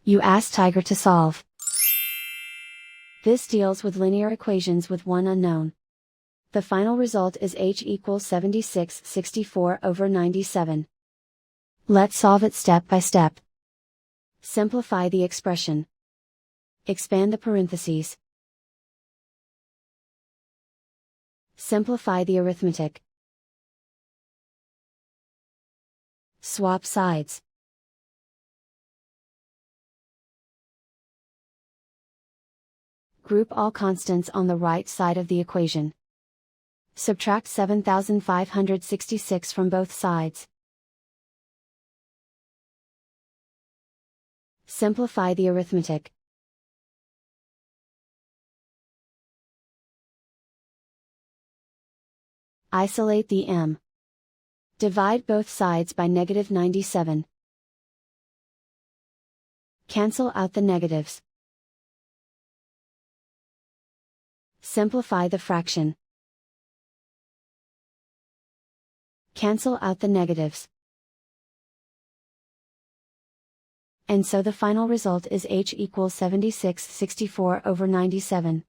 You ask Tiger to solve. This deals with linear equations with one unknown. The final result is h equals 76/64/97. Let's solve it step by step. Simplify the expression. Expand the parentheses. Simplify the arithmetic. Swap sides. Group all constants on the right side of the equation. Subtract 7,566 from both sides. Simplify the arithmetic. Isolate the m. Divide both sides by -97. Cancel out the negatives. Simplify the fraction. Cancel out the negatives. And so the final result is h equals 76/64/97.